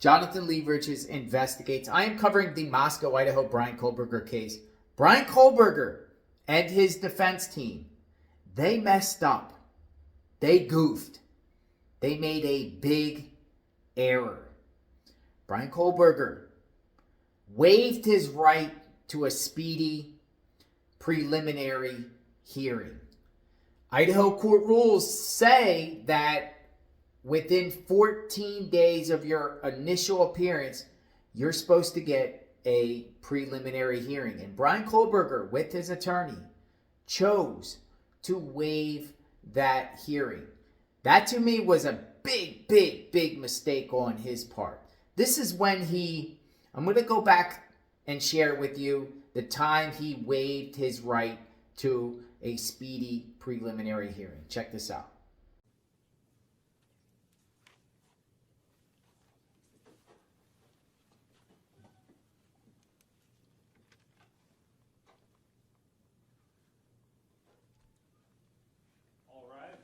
Jonathan Leveridge investigates. I am covering the Moscow, Idaho Bryan Kohberger case. Bryan Kohberger and his defense team, they messed up. They goofed. They made a big error. Bryan Kohberger waived his right to a speedy preliminary hearing. Idaho court rules say that within 14 days of your initial appearance, you're supposed to get a preliminary hearing. And Bryan Kohberger, with his attorney, chose to waive that hearing. That to me was a big mistake on his part. This is when I'm going to go back and share with you the time he waived his right to a speedy preliminary hearing. Check this out. All right.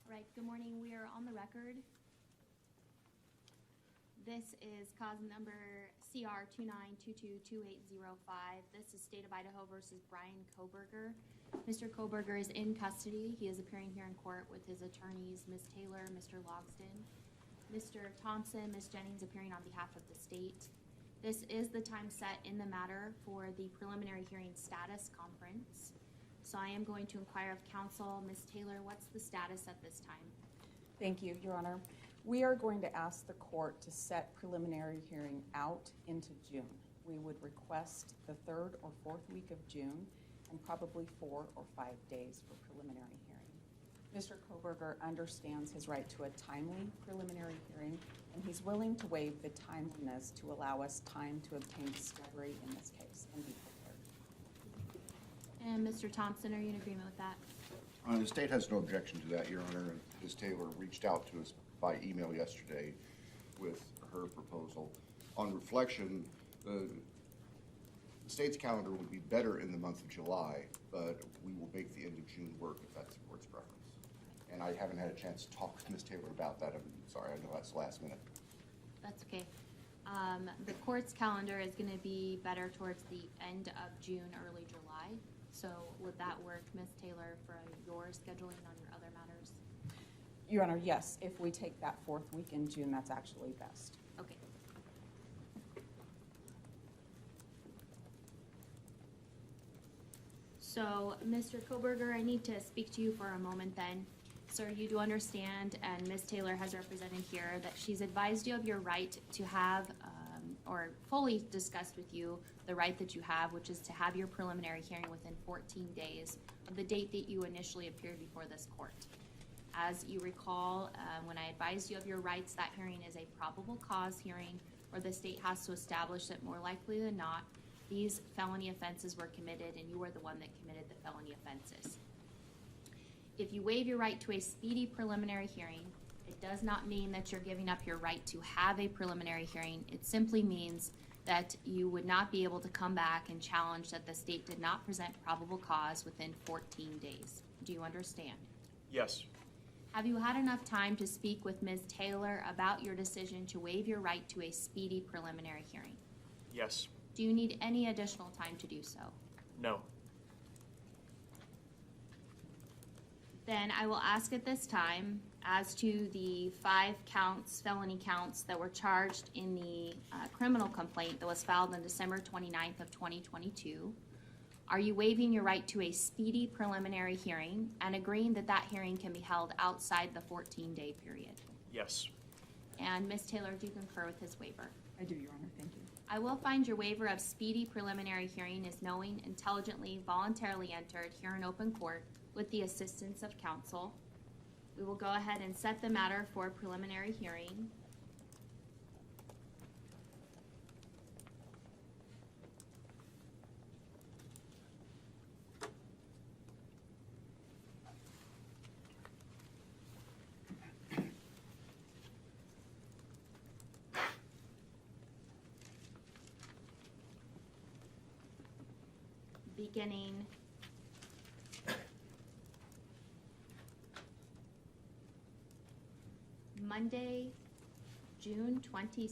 Right, good morning. We are on the record. This is cause number CR 29222805. This is State of Idaho versus Bryan Kohberger. Mr. Kohberger is in custody. He is appearing here in court with his attorneys, Ms. Taylor, Mr. Logsdon, Mr. Thompson, Ms. Jennings appearing on behalf of the state. This is the time set in the matter for the preliminary hearing status conference. So I am going to inquire of counsel. Ms. Taylor, what's the status at this time? Thank you, Your Honor. We are going to ask the court to set preliminary hearing out into June. We would request the 3rd or 4th week of June and probably 4 or 5 days for preliminary hearing. Mr. Kohberger understands his right to a timely preliminary hearing, and he's willing to waive the timeliness to allow us time to obtain discovery in this case and be prepared. And Mr. Thompson, are you in agreement with that? The state has no objection to that, Your Honor. Ms. Taylor reached out to us by email yesterday with her proposal. On reflection, the state's calendar would be better in the month of July, but we will make the end of June work if that's the court's preference. And I haven't had a chance to talk with Ms. Taylor about that. I'm sorry, I know that's last minute. That's okay. The court's calendar is going to be better towards the end of June, early July. So would that work, Ms. Taylor, for your scheduling on your other matters? Your Honor, yes. If we take that 4th week in June, that's actually best. Okay. So, Mr. Kohberger, I need to speak to you for a moment then. Sir, you do understand, and Ms. Taylor has represented here, that she's advised you of your right to have, or fully discussed with you, the right that you have, which is to have your preliminary hearing within 14 days of the date that you initially appeared before this court. As you recall, when I advised you of your rights, that hearing is a probable cause hearing where the state has to establish that more likely than not, these felony offenses were committed and you were the one that committed the felony offenses. If you waive your right to a speedy preliminary hearing, it does not mean that you're giving up your right to have a preliminary hearing. It simply means that you would not be able to come back and challenge that the state did not present probable cause within 14 days. Do you understand? Yes. Have you had enough time to speak with Ms. Taylor about your decision to waive your right to a speedy preliminary hearing? Yes. Do you need any additional time to do so? No. Then I will ask at this time, as to the 5 counts, felony counts that were charged in the criminal complaint that was filed on December 29th of 2022, are you waiving your right to a speedy preliminary hearing and agreeing that that hearing can be held outside the 14-day period? Yes. And Ms. Taylor, do you concur with his waiver? I do, Your Honor. Thank you. I will find your waiver of speedy preliminary hearing is knowing, intelligently, voluntarily entered here in open court with the assistance of counsel. We will go ahead and set the matter for preliminary hearing. beginning Monday, June 26th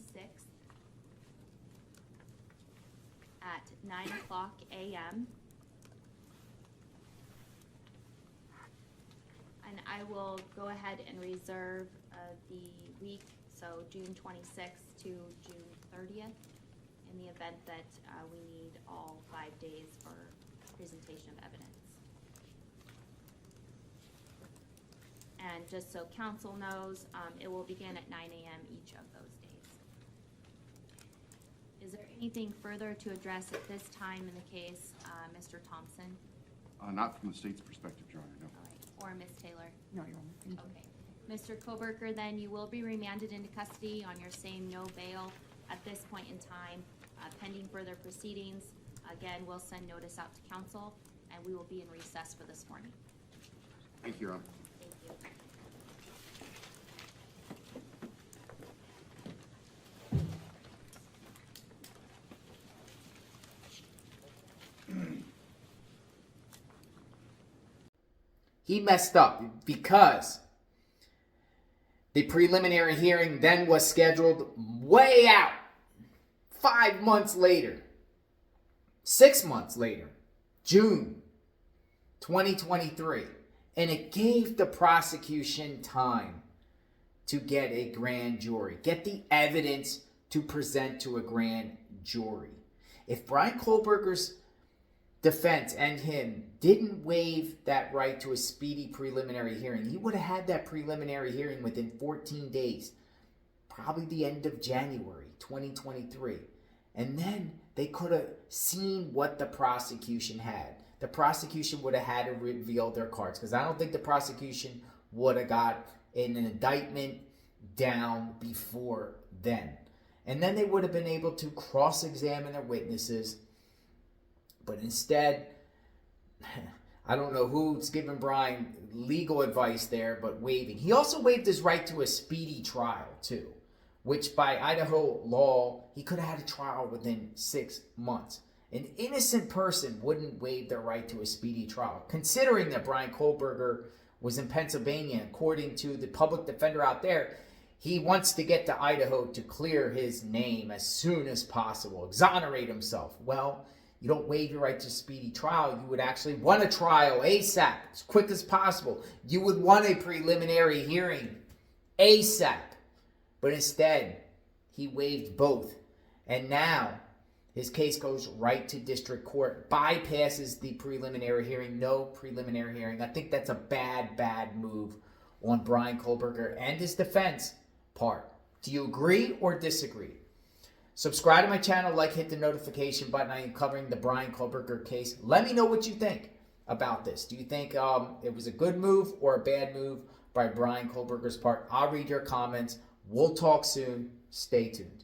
at 9:00 a.m. And I will go ahead and reserve the week, so June 26th to June 30th, in the event that we need all 5 days for presentation of evidence. And just so council knows, it will begin at 9 a.m. each of those days. Is there anything further to address at this time in the case, Mr. Thompson? Not from the state's perspective, Your Honor, no. All right, or Ms. Taylor? No, Your Honor, thank you. Okay. Mr. Kohberger, then you will be remanded into custody on your same no bail at this point in time, pending further proceedings. Again, we'll send notice out to council, and we will be in recess for this morning. Thank you, Your Honor. Thank you. He messed up because the preliminary hearing then was scheduled way out. 5 months later. 6 months later. June 2023. And it gave the prosecution time to get a grand jury. Get the evidence to present to a grand jury. If Bryan Kohberger's defense and him didn't waive that right to a speedy preliminary hearing, he would have had that preliminary hearing within 14 days, probably the end of January 2023. And then they could have seen what the prosecution had. The prosecution would have had to reveal their cards, because I don't think the prosecution would have got an indictment down before then. And then they would have been able to cross-examine their witnesses. But instead, I don't know who's giving Bryan legal advice there, but waiving. He also waived his right to a speedy trial, too, which by Idaho law, he could have had a trial within 6 months. An innocent person wouldn't waive their right to a speedy trial, considering that Bryan Kohberger was in Pennsylvania. According to the public defender out there, he wants to get to Idaho to clear his name as soon as possible, exonerate himself. Well, you don't waive your right to speedy trial. You would actually want a trial ASAP, as quick as possible. You would want a preliminary hearing ASAP. But instead, he waived both. And now, his case goes right to district court, bypasses the preliminary hearing, no preliminary hearing. I think that's a bad move on Bryan Kohberger and his defense part. Do you agree or disagree? Subscribe to my channel, hit the notification button. I am covering the Bryan Kohberger case. Let me know what you think about this. Do you think it was a good move or a bad move by Bryan Kohberger's part? I'll read your comments. We'll talk soon. Stay tuned.